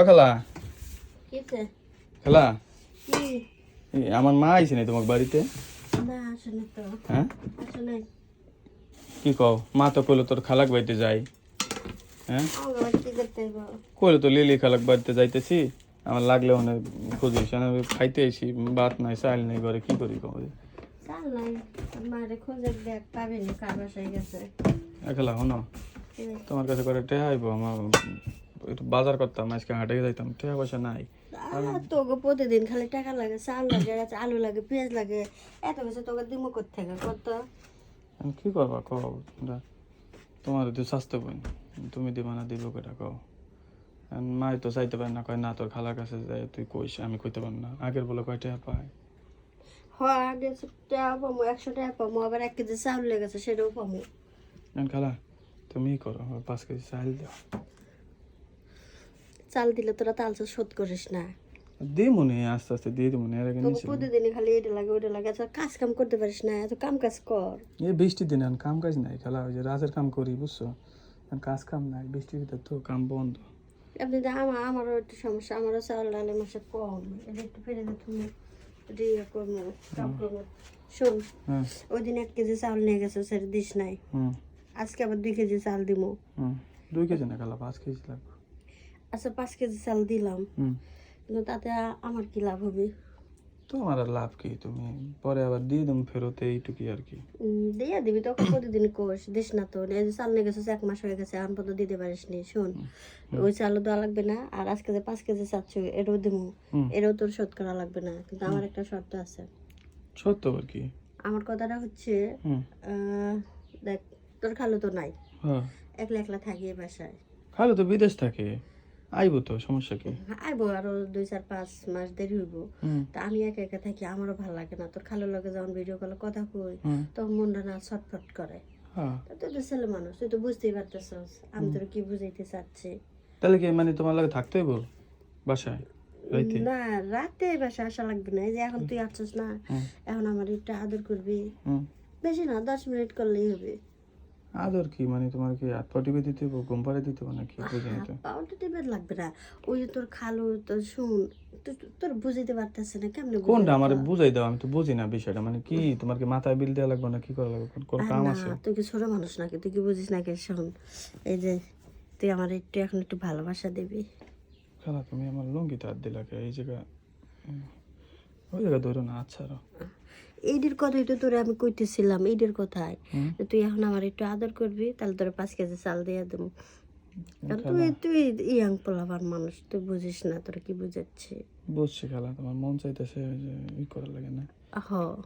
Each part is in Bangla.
খালা কেটে খালা কি আমার মা আইছে নাই তোমার বাড়িতে? না আসলে তো হ্যাঁ আসলে কি কও? মা তো কইলো তোর খালাক বাড়িতে যাই। হ্যাঁ আমার বাড়িতে যেতে হবে কইলো তো লিলি খালাক বাড়িতে যাইতেছি, আমার লাগলে অনেক খুঁজিস, আমি খাইতে আইছি, ভাত নাই চাল নাই ঘরে, কি করি কও? চাল নাই মারে খোঁজে ব্যাগ পাবেনি কার বাসায় গেছে খালা শোনো, তোমার কাছে করে টেহা আইব, আমার একটু বাজার করতাম, আজকে হাটে যাইতাম, টেহা পয়সা নাই। তোকে প্রতিদিন খালি টাকা লাগে, চাল লাগে, আলু লাগে, পেঁয়াজ লাগে, এত কিছু তোকে দিমো কোথেকে কত? আমি কি করবা কও? তোমার তো স্বাস্থ্য বোন, তুমি দিবা না দিব কেটা কও? মাই তো চাইতে পারে না, কয় না তোর খালার কাছে যাই তুই কইস, আমি কইতে পারি না। আগের বলে কয় টাকা পায়? হয় আগে টাকা পাবো, 100 টাকা পাবো, আবার 1 কেজি চাউল লেগেছে সেটাও পাবো। খালা তুমি করো, 5 কেজি চাল দাও। চাল দিলে তোরা তাল চাল শোধ করিস না, দিয়ে মনে আস্তে আস্তে দিয়ে দিব, এর আগে তোকে নিচে প্রতিদিনই খালি এটা লাগে ওইটা লাগে, আচ্ছা কাজ কাম করতে পারিস না, এত কাম কাজ কর। এই বৃষ্টির দিনে কাম কাজ নাই খালা, ওই যে রাজের কাম করি বুঝছো, কাজ কাম নাই, বৃষ্টির ভিতরে তো কাম বন্ধ। আপনি তো আমারও একটু সমস্যা, আমারও চাউল ডালে মাসে কম, এটা একটু ফেলে দে তুমি, এটা ইয়ে করবো, কাম করবো। শোন, হ্যাঁ ওই দিন 1 কেজি চাউল নিয়ে গেছে, সেটা দিস নাই, আজকে আবার 2 কেজি চাল দিব। 2 কেজি না খালা, 5 কেজি লাগবে। আচ্ছা 5 কেজি চাল দিলাম, কিন্তু তাতে আমার কি লাভ হবে? তোমার আর লাভ কি? তুমি পরে আবার দিয়ে দেবো ফেরত, এইটুকুই আর কি। দিয়ে দিবি তোকে প্রতিদিন কোষ দিস না তো, এই যে চাল নিয়ে গেছে 1 মাস হয়ে গেছে, এখন পর্যন্ত দিতে পারিস নি। শোন, ওই চালও দেওয়া লাগবে না, আর আজকে যে 5 কেজি চাচ্ছ এটাও দেবো, এটাও তোর শোধ করা লাগবে না, কিন্তু আমার একটা শর্ত আছে। সত্য আর কি? আমার কথাটা হচ্ছে, দেখ তোর খালু তো নাই, হ্যাঁ একলা একলা থাকি এই বাসায়, খালু তো বিদেশ থাকে, আইবো তো, সমস্যা কি? আইবো আরো 2-4-5 মাস দেরি হইব, তা আমি একা একা থাকি, আমারও ভালো লাগে না। তোর খালুর লগে যখন ভিডিও কলে কথা কই, তখন মনটা না ছটফট করে। তুই তো ছেলে মানুষ, তুই তো বুঝতেই পারতেছস আমি তোর কি বুঝাইতে চাচ্ছি। তাহলে কি মানে তোমার লাগে থাকতেই বল বাসায় রাইতে? না রাতে বাসা আসা লাগবে না, এই যে এখন তুই আসছিস না, এখন আমার একটু আদর করবি, বেশি না 10 মিনিট করলেই হবে। আদর কি মানে, তোমার কি হাত পা টিপে দিতে হবো, ঘুম পাড়ে দিতে হবো নাকি? বুঝি না তো। পাউডার টিপে লাগবে না, ওই যে তোর খালু, তোর শুন, তোর বুঝাইতে পারতেছে না কেমনে কোনটা আমার বুঝাই দাও, আমি তো বুঝি না বিষয়টা, মানে কি তোমার কি মাথায় বিল দেওয়া লাগবে না, কি করা লাগবে, কোন কাম আছে? তুই কি ছোট মানুষ নাকি, তুই কি বুঝিস নাকি? শোন, এই যে তুই আমার একটু এখন একটু ভালোবাসা দিবি। খালা তুমি আমার লুঙ্গিতে হাত দিলা কে? এই জায়গা, ওই জায়গা ধরো না, আচ্ছা এইটার কথাই তো তোরে আমি কইতেছিলাম, এইটার কথাই তুই এখন আমার একটু আদর করবি, তাহলে তোর 5 কেজি চাল দিয়ে দেবো। তুই তুই ইয়াং পোলাবার মানুষ, তুই বুঝিস না, তোর কি বুঝাচ্ছি? বুঝছি খালা, তোমার মন চাইতেছে যে ই করা লাগে না,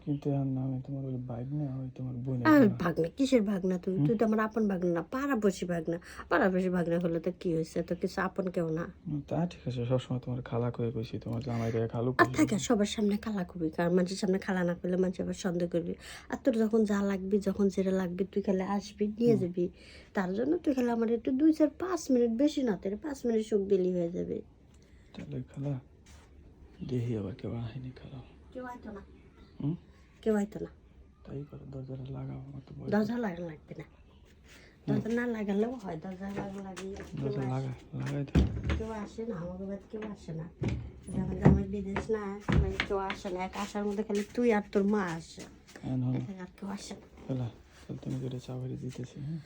কিন্তু এখন না, আমি তোমার ওই বাইক না, ওই তোমার বোন। আর ভাগনা কিসের ভাগনা? তুই তুই তো আমার আপন ভাগনা না, পাড়াপড়শি ভাগনা। পাড়াপড়শি ভাগনা হলে তো কি হয়েছে, তো কিছু আপন কেউ না। তা ঠিক আছে, সবসময় তোমার খালা কয়ে কইছি, তোমার জামাই রে খালু আর থাকে সবার সামনে খালা করবি, কারণ মানুষের সামনে খালা না করলে মানুষ আবার সন্দেহ করবি। আর তোর যখন যা লাগবে, যখন যেটা লাগবে, তুই খালি আসবি, নিয়ে যাবি। তার জন্য তুই খালি আমার একটু 2-4-5 মিনিট, বেশি না, তোর 5 মিনিট সুখ দিলেই হয়ে যাবে। তাহলে খালা দেখি আবার কেউ আহেনি খালা। কেউ আইতো না, কেউ আইতো না। তাই করো, দরজাটা লাগাও, আমার তো দরজা লাগা লাগবে না, দরজা না লাগালেও হয়, দরজা লাগিয়ে দরজা লাগাই দাও। কেউ আসে না, আমাদের বাড়িতে কেউ আসে না, যখন জামাই বিদেশ না, মানে কেউ আসে না, এক আসার মধ্যে খালি তুই আর তোর মা আসে, আর কেউ আসে না। খালা তাহলে তুমি করে চাকরি দিতেছি, হ্যাঁ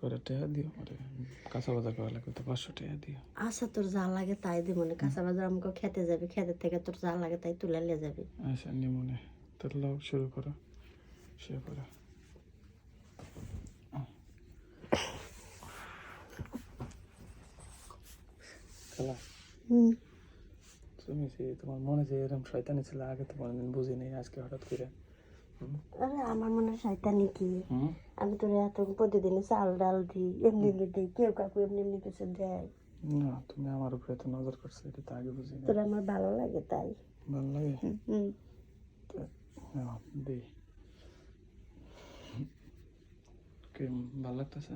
করে টাকা দিও, মানে কাঁচা বাজার করা লাগবে তো 500 টাকা দিও। আচ্ছা তোর যা লাগে তাই দিব, মানে কাঁচা বাজার আমাকে খেতে যাবি, খেতের থেকে তোর যা লাগে তাই তুলে নিয়ে যাবি। আচ্ছা নিমনে, তাহলে লোক শুরু করো, শুরু করো। খালা তুমি যে তোমার মনে যে এরকম শয়তানি ছিল, আগে তো কোনোদিন বুঝি নেই, আজকে হঠাৎ করে। আরে আমার মনে হয় শয়তানি কি, আমি তোর এত প্রতিদিনে চাল ডাল দিই, এমনি এমনি দিই, কেউ কাকু এমনি এমনি কিছু দেয় না? তুমি আমার উপরে তো নজর করছো, এটা তো আগে বুঝি না। তোর আমার ভালো লাগে তাই। ভালো লাগে দিই, কি ভালো লাগতেছে?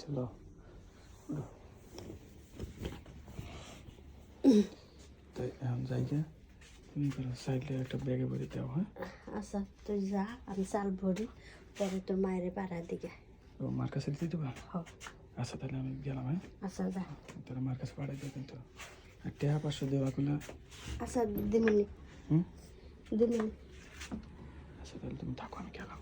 ছিল তাই এখন যাই গিয়ে, তুমি করো সাইডে একটা ব্যাগে ভরে দাও। হ্যাঁ আচ্ছা তুই যা, আমি চাল ভরি, পরে তোর মায়ের পাড়ার দিকে। ও মার কাছে দিতে দেবা? হ্যাঁ আচ্ছা তাহলে আমি গেলাম, হ্যাঁ? আচ্ছা যা। তাহলে মার কাছে পাঠাই দেবে কিন্তু, আর টেহা 500 দেওয়া করলে। আচ্ছা দিমুনি হুম, দিমুনি। আচ্ছা তাহলে তুমি থাকো, আমি গেলাম।